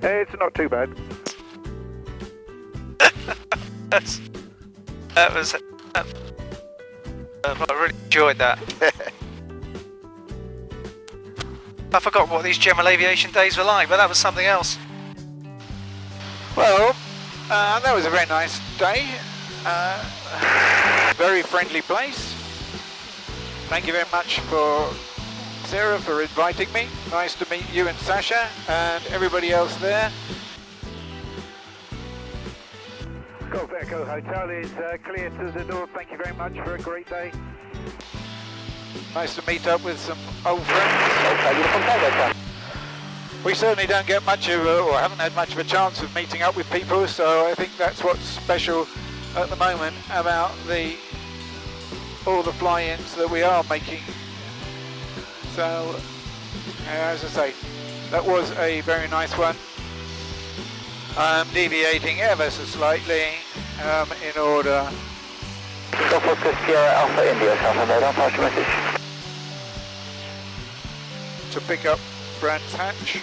It's not too bad. I really enjoyed that. I forgot what these general aviation days were like, but that was something else. Well, that was a very nice day. Very friendly place. Thank you very much for Sarah for inviting me. Nice to meet you and Sasha and everybody else there. Golf Echo Hotel is clear to the door. Thank you very much for a great day. Nice to meet up with some old friends. We certainly don't get much of or haven't had much of a chance of meeting up with people, so I think that's what's special at the moment about all the fly-ins that we are making. So, as I say, that was a very nice one. I'm deviating ever so slightly in order. Golf Sierra Alpha India, Southend Zone, I'll pass your message. To pick up Brands Hatch.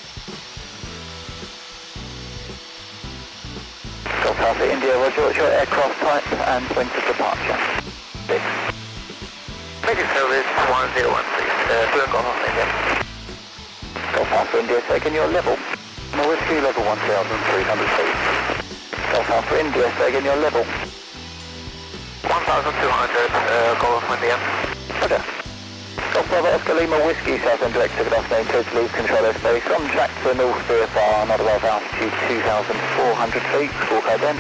Golf Alpha India, roger, what's your aircraft type and point of departure? 6. Make service 101, please. Golf Alpha India. Golf Alpha India, taking your level. No whiskey, level 1,300 feet. Golf Alpha India, taking your level. 1,200, Golf India. Roger. Golf Bravo Oscar Lima Whiskey, Southend Director, good afternoon, total lose control airspace, on track to North VFR, not above altitude 2,400 feet, scorecard then.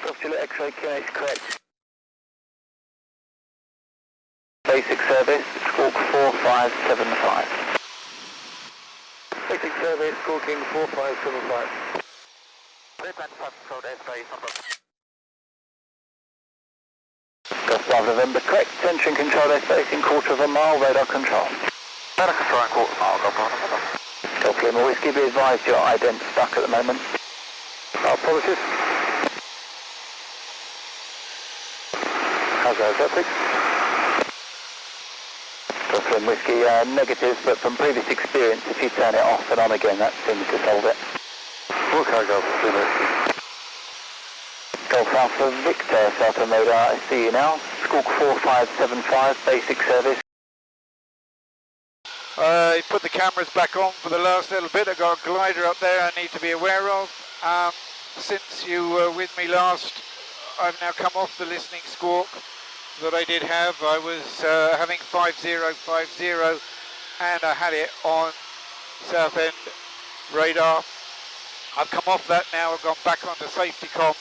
Golf Juliet X-ray, QNH correct. Basic service, squawk 4575. Basic service, squawking 4575. Clear plan to control airspace, number. Golf Bravo November, correct. Tension control airspace in quarter of a mile, radar control. Radar control in quarter of a mile, Golf Bravo November. Golf Lima Whiskey, be advised your ident stuck at the moment. Apologies. How's that, Celtic? Golf Lima Whiskey, negative, but from previous experience, if you turn it off and on again, that seems to solve it. Okay, Golf Lima Whiskey. Golf Alpha Victor, Southern radar, I see you now. Squawk 4575, basic service. I put the cameras back on for the last little bit. I've got a glider up there I need to be aware of. Since you were with me last, I've now come off the Listening Squawk that I did have. I was having 5050 and I had it on Southend radar. I've come off that now, I've gone back onto safety com,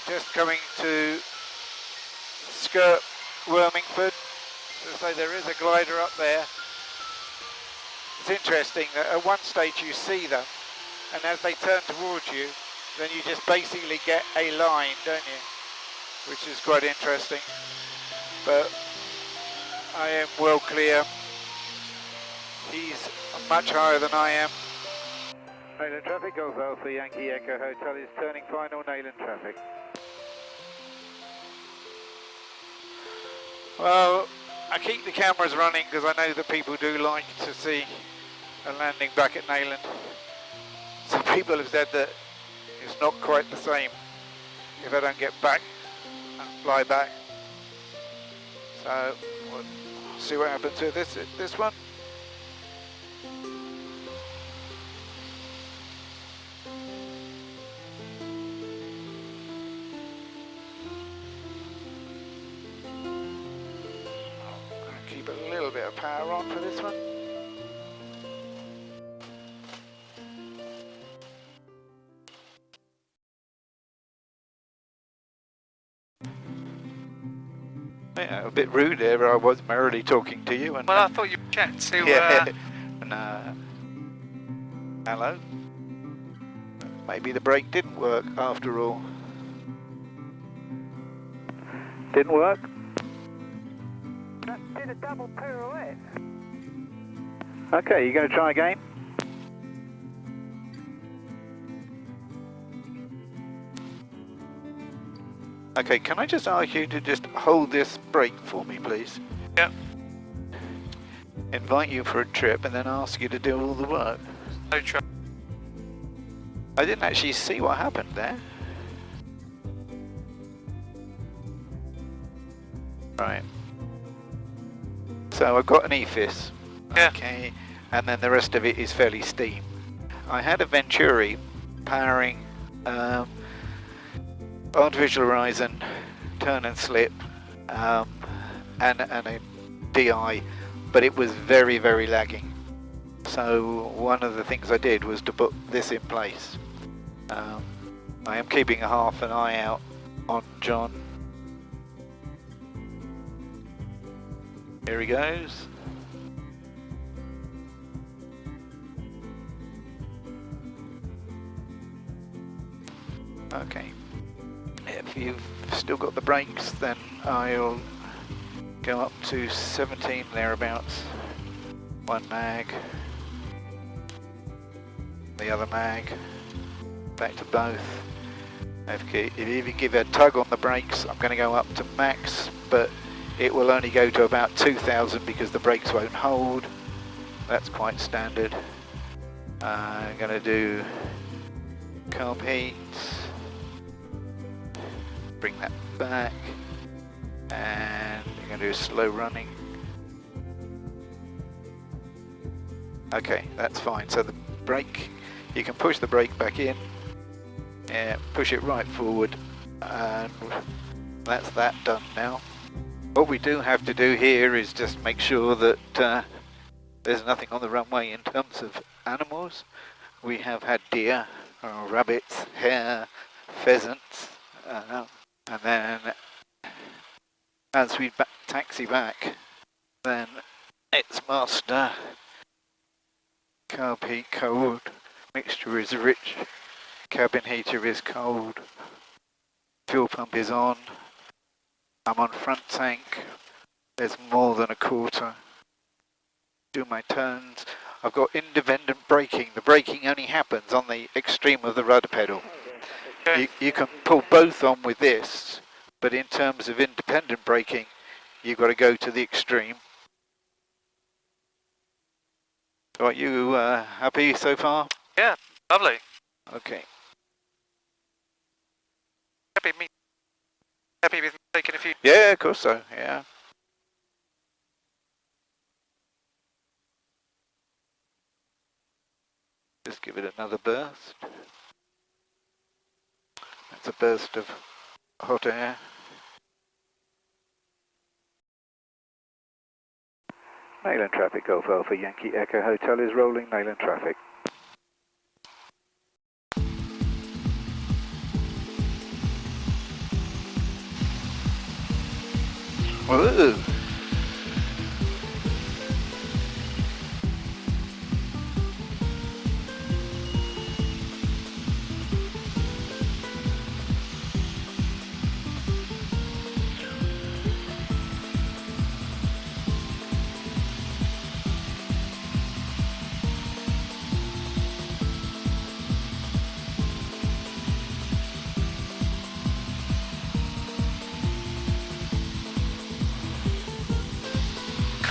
just coming to skirt Wormingford. So there is a glider up there. It's interesting that at one stage you see them, and as they turn towards you, then you just basically get a line, don't you? Which is quite interesting. But I am well clear. He's much higher than I am. Nayland traffic, Golf Alpha Yankee Echo Hotel is turning final, Nayland traffic. Well, I keep the cameras running because I know that people do like to see a landing back at Nayland. Some people have said that it's not quite the same if I don't get back and fly back. So we'll see what happens with this one. Keep a little bit of power on for this one. Yeah, a bit rude there. I was merrily talking to you. And, Well, I thought you were chatting to... yeah. Hello. Maybe the brake didn't work after all. Didn't work? That did a double pirouette. Okay, you going to try again? Okay, can I just ask you to just hold this brake for me, please? Yep. Invite you for a trip and then ask you to do all the work. No trouble. I didn't actually see what happened there. Right. So I've got an EFIS. Yeah. Okay. And then the rest of it is fairly steam. I had a Venturi powering artificial horizon, turn and slip, and a DI, but it was very, very lagging. So one of the things I did was to put this in place. I am keeping half an eye out on John. Here he goes. Okay. If you've still got the brakes, then I'll go up to 17 thereabouts. One mag. The other mag. Back to both. If you give a tug on the brakes, I'm going to go up to max, but it will only go to about 2,000 because the brakes won't hold. That's quite standard. I'm going to do carb heat. Bring that back, and you're going to do slow running. Okay, that's fine. So the brake, you can push the brake back in, push it right forward, and that's that done now. What we do have to do here is just make sure that there's nothing on the runway in terms of animals. We have had deer, rabbits, hare, pheasants, and then as we taxi back, then it's master. Carb heat cold, mixture is rich, cabin heater is cold, fuel pump is on, I'm on front tank, there's more than a quarter. Do my turns. I've got independent braking. The braking only happens on the extreme of the rudder pedal. You can pull both on with this, but in terms of independent braking, you've got to go to the extreme. Are you happy so far? Yeah, lovely. Okay. Happy with me taking a few. Yeah, of course so, yeah. Just give it another burst. That's a burst of hot air. Nayland traffic, Golf Alpha Yankee Echo Hotel is rolling, Nayland traffic. Whoa.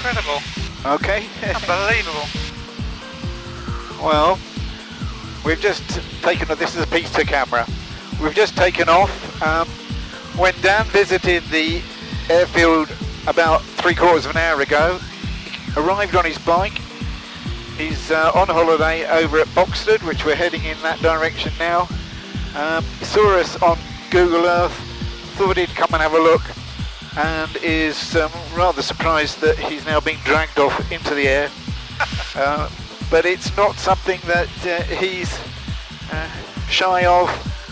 Incredible. Okay. Unbelievable. Well, we've just taken, this is a pizza camera, we've just taken off. When Dan visited the airfield about 3/4 of an hour ago, he arrived on his bike. He's on holiday over at Boxted, which we're heading in that direction now. He saw us on Google Earth, thought he'd come and have a look, and is rather surprised that he's now being dragged off into the air. But it's not something that he's shy of,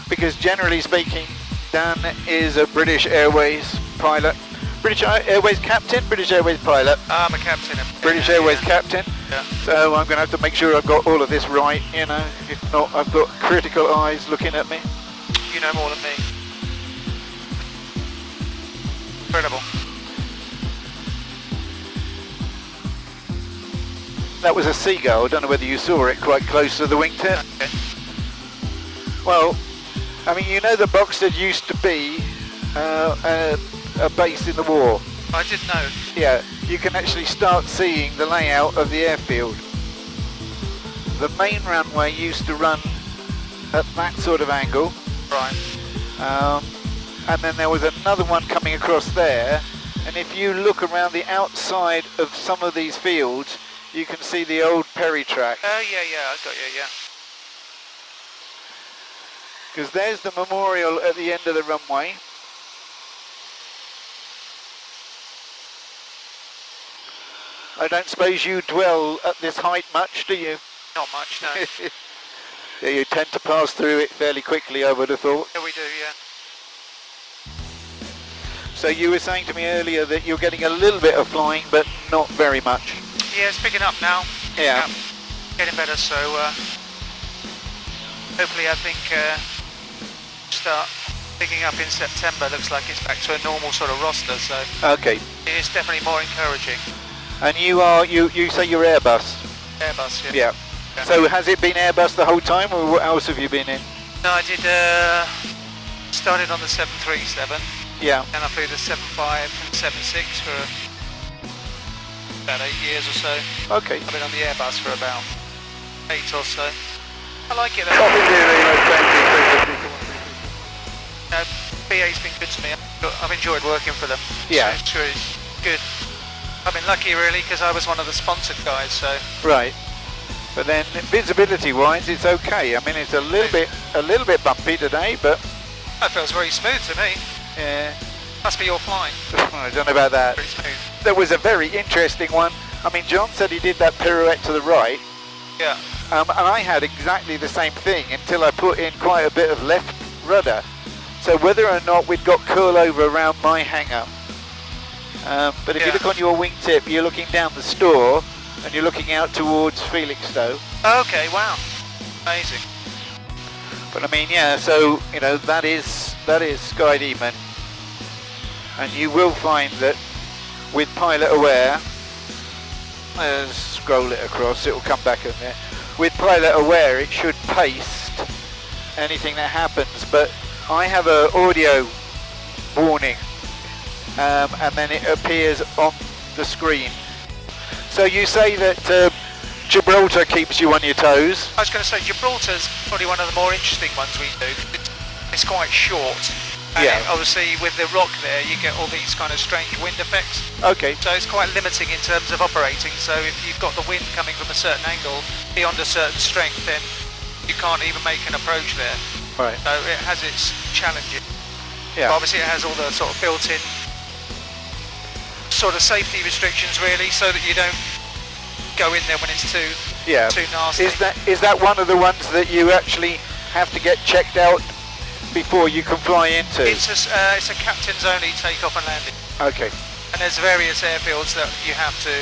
because generally speaking, Dan is a British Airways pilot. British Airways captain, British Airways pilot. I'm a captain. British Airways captain. Yeah. So I'm going to have to make sure I've got all of this right, you know. If not, I've got critical eyes looking at me. You know more than me. Incredible. That was a seagull. I don't know whether you saw it quite close to the wingtip. Okay. Well, I mean, you know that Boxted used to be a base in the war. I didn't know. Yeah, you can actually start seeing the layout of the airfield. The main runway used to run at that sort of angle. Right. And then there was another one coming across there, and if you look around the outside of some of these fields, you can see the old Perry track. Oh, yeah, I got you, yeah. Because there's the memorial at the end of the runway. I don't suppose you dwell at this height much, do you? Not much, no. Yeah, you tend to pass through it fairly quickly, I would have thought. Yeah, we do, yeah. So you were saying to me earlier that you're getting a little bit of flying, but not very much. Yeah, it's picking up now. Yeah. Getting better, so hopefully I think start picking up in September. Looks like it's back to a normal sort of roster, so Okay. it's definitely more encouraging. And you say you're Airbus? Airbus, yeah. Yeah. So has it been Airbus the whole time, or what else have you been in? No, I did, started on the 737, Yeah. and I flew the 75 and 76 for about 8 years or so. Okay. I've been on the Airbus for about 8 or so. I like it. BA's been good to me. I've enjoyed working for them. Yeah. So it's really good. I've been lucky really because I was one of the sponsored guys, so. Right. But then visibility-wise, it's okay. I mean, it's a little bit bumpy today, but That feels very smooth to me. yeah. Must be your flying. I don't know about that. Pretty smooth. There was a very interesting one. I mean, John said he did that pirouette to the right, Yeah. and I had exactly the same thing until I put in quite a bit of left rudder. So whether or not we'd got curl over around my hang-up. But if you Yeah. look on your wingtip, you're looking down the store, and you're looking out towards Felixstowe. Okay, wow. Amazing. But I mean, yeah, so, you know, that is Sky Demon. And you will find that with Pilot Aware, scroll it across, it will come back in there. With Pilot Aware, it should paste anything that happens, but I have an audio warning, and then it appears on the screen. So you say that Gibraltar keeps you on your toes. I was going to say Gibraltar's probably one of the more interesting ones we do. It's quite short. And Yeah. obviously with the rock there you get all these kind of strange wind effects. Okay. So it's quite limiting in terms of operating. So if you've got the wind coming from a certain angle beyond a certain strength, then you can't even make an approach there. Right. So it has its challenges. Yeah. But obviously it has all the sort of built-in sort of safety restrictions really, so that you don't go in there when it's too nasty. Is that one of the ones that you actually have to get checked out before you can fly into? It's a captain's only takeoff and landing. Okay. And there's various airfields that you have to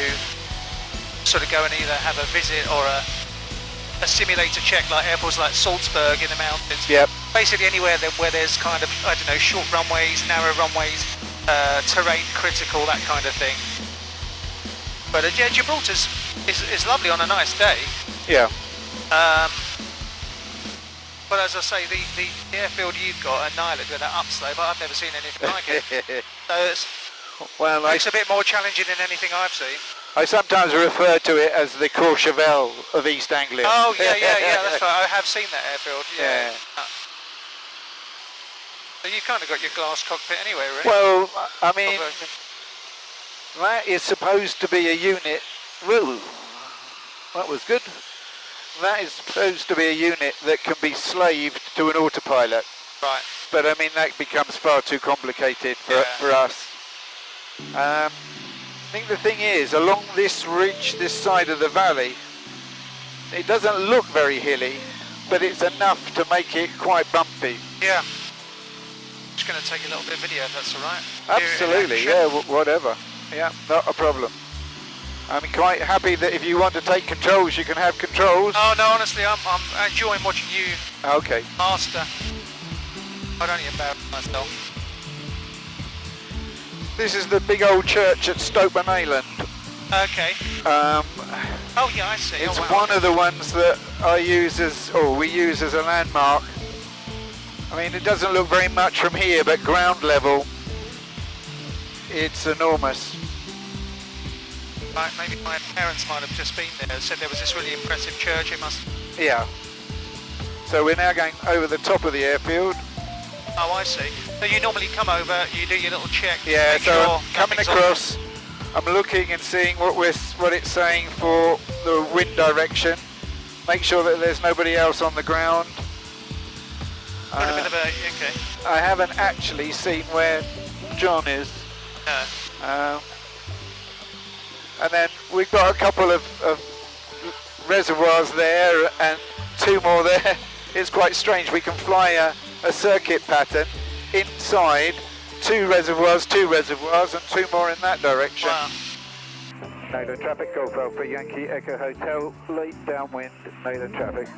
sort of go and either have a visit or a simulator check, like airports like Salzburg in the mountains. Yep. Basically anywhere where there's kind of, I don't know, short runways, narrow runways, terrain critical, that kind of thing. But yeah, Gibraltar's is lovely on a nice day. Yeah. But as I say, the airfield you've got at Nyland with that upslope, I've never seen anything like it. So it's a bit more challenging than anything I've seen. I sometimes refer to it as the Courchevel of East Anglia. Oh, yeah, that's right. I have seen that airfield, yeah. So you've kind of got your glass cockpit anyway, really. Well, I mean, that is supposed to be a unit. Whoa, that was good. That is supposed to be a unit that can be slaved to an autopilot. Right. But I mean, that becomes far too complicated for us. I think the thing is, along this ridge, this side of the valley, it doesn't look very hilly, but it's enough to make it quite bumpy. Yeah. Just going to take a little bit of video if that's all right. Absolutely, yeah, whatever. Yeah, not a problem. I'm quite happy that if you want to take controls, you can have controls. Oh no, honestly, I'm enjoying watching you Okay. master. I don't even embarrass myself. This is the big old church at Stoke-on-Ayland. Okay. Oh yeah, I see. It's oh, wow. one of the ones that we use as a landmark I mean, it doesn't look very much from here, but ground level, it's enormous. Maybe my parents might have just been there. Said there was this really impressive church. It must. Yeah. So we're now going over the top of the airfield. Oh, I see. So you normally come over, you do your little check. Yeah. Make So sure I'm coming across. I'm looking and seeing what it's saying for the wind direction. Make sure that there's nobody else on the ground. A bit of a, okay. I haven't actually seen where John is. And then we've got a couple of reservoirs there and 2 more there. It's quite strange. We can fly a circuit pattern inside 2 reservoirs, and 2 more in that direction. Wow. Naylor traffic, Golf Alpha Yankee Echo Hotel, late downwind, Naylor traffic.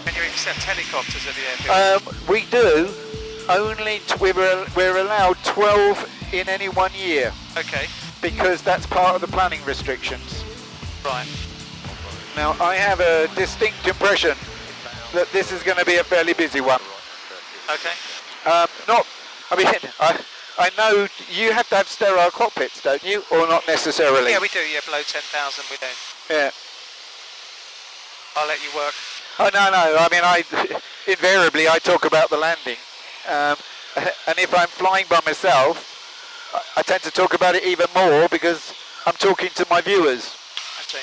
Can you accept helicopters at the airfield? We do. Only we're allowed 12 in any 1 year. Okay. Because that's part of the planning restrictions. Right. Now I have a distinct impression that this is going to be a fairly busy one. Okay. I know you have to have sterile cockpits, don't you? Or not necessarily? Yeah, we do. Yeah, below 10,000 we don't. Yeah. I'll let you work. Oh, no. I mean, invariably I talk about the landing. And if I'm flying by myself, I tend to talk about it even more because I'm talking to my viewers. I see.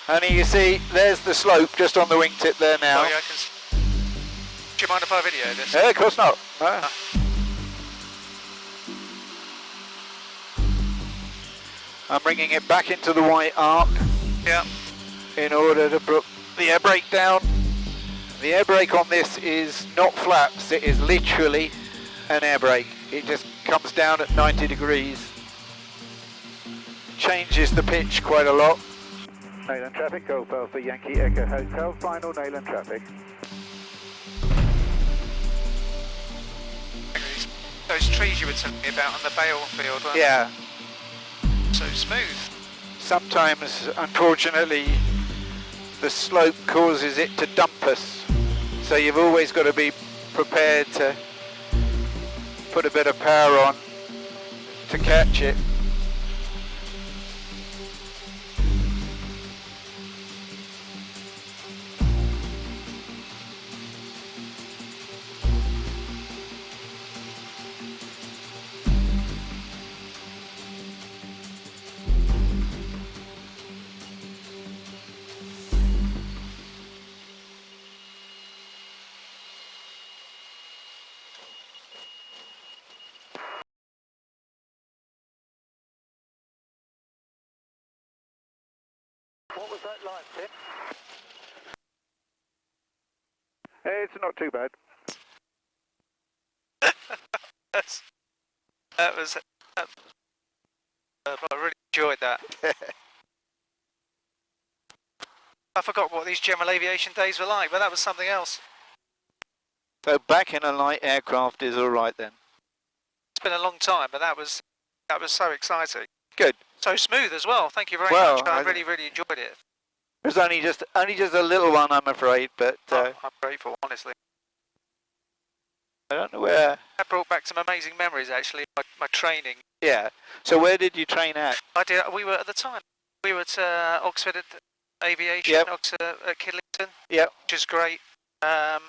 And you see, there's the slope just on the wingtip there now. Oh, yeah, I can see. Do you mind if I video this? Yeah, of course not. No. I'm bringing it back into the white arc. Yeah. In order to put the air brake down. The air brake on this is not flaps, it is literally an air brake. It just comes down at 90 degrees. Changes the pitch quite a lot. Nayland traffic, Golf Alpha Yankee Echo Hotel, final Nayland traffic. Those trees you were telling me about on the Bale field, weren't Yeah. they? So smooth. Sometimes, unfortunately, the slope causes it to dump us. So you've always got to be prepared to put a bit of power on to catch it. What was that like, Tim? It's not too bad. I really enjoyed that. I forgot what these general aviation days were like, but that was something else. So back in a light aircraft is all right then. It's been a long time, but that was so exciting. Good. So smooth as well. Thank you very much. I really enjoyed it. It was only just a little one, I'm afraid, but I'm grateful, honestly. I don't know where. That brought back some amazing memories, actually. My training. Yeah. So where did you train at? We were at the time. We were at Oxford Aviation, Yep. Oxford at Kidlington. Yep. Which is great. But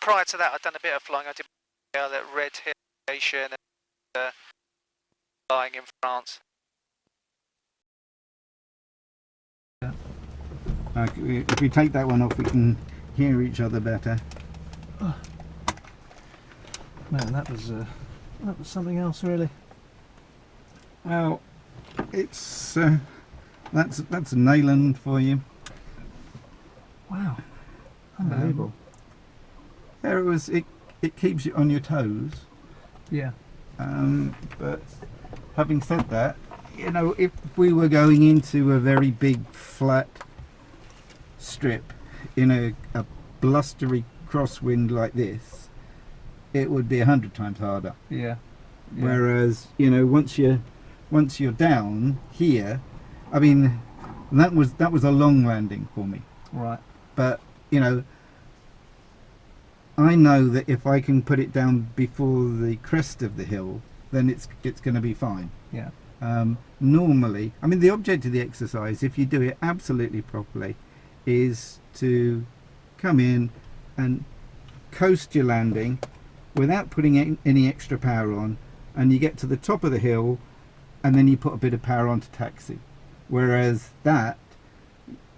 prior to that, I'd done a bit of flying. I did at Red Hill Aviation and flying in France. If we take that one off, we can hear each other better. Oh. Man, that was something else, really. Well, it's that's a Nayland for you. Wow, unbelievable. There it was. It keeps you on your toes. Yeah. But having said that, you know, if we were going into a very big flat strip in a blustery crosswind like this, it would be 100 times harder. Yeah. Whereas, you know, once you're down here, I mean, that was a long landing for me. Right. But you know, I know that if I can put it down before the crest of the hill, then it's going to be fine. Yeah. Normally, I mean, the object of the exercise, if you do it absolutely properly, is to come in and coast your landing without putting any extra power on, and you get to the top of the hill and then you put a bit of power on to taxi. Whereas that,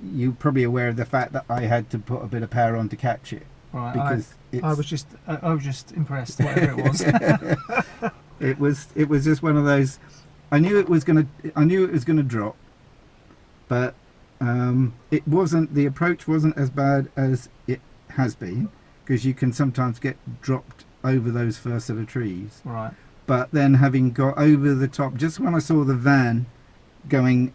you're probably aware of the fact that I had to put a bit of power on to catch it. Right. Because I was just impressed, whatever it was. it was just one of those. I knew it was gonna drop, but it wasn't. The approach wasn't as bad as it has been, because you can sometimes get dropped over those first set of trees. Right. But then, having got over the top, just when I saw the van going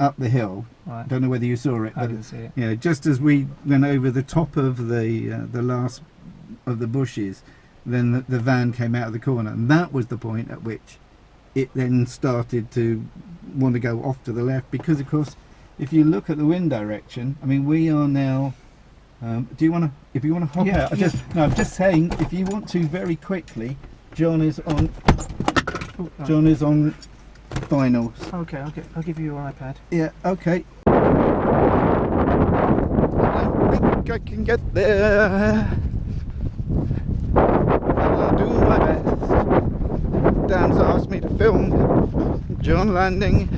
up the hill, Right. don't know whether you saw it, I but didn't see it. yeah, just as we went over the top of the last of the bushes, then the van came out of the corner, and that was the point at which it then started to want to go off to the left, because of course, if you look at the wind direction, I mean, we are now. Do you want to? If you want to hop Yeah, out, yeah. I'm just saying, if you want to very quickly, John is on. Oh, right. John is on finals. Okay, I'll give you your iPad. Yeah, okay. I think I can get there. I'll do my best. Dan's asked me to film John landing.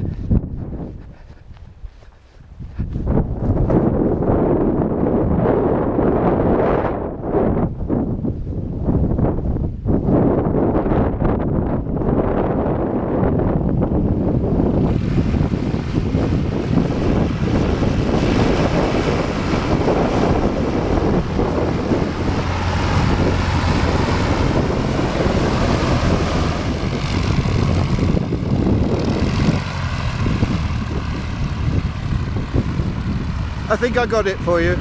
I think I got it for you.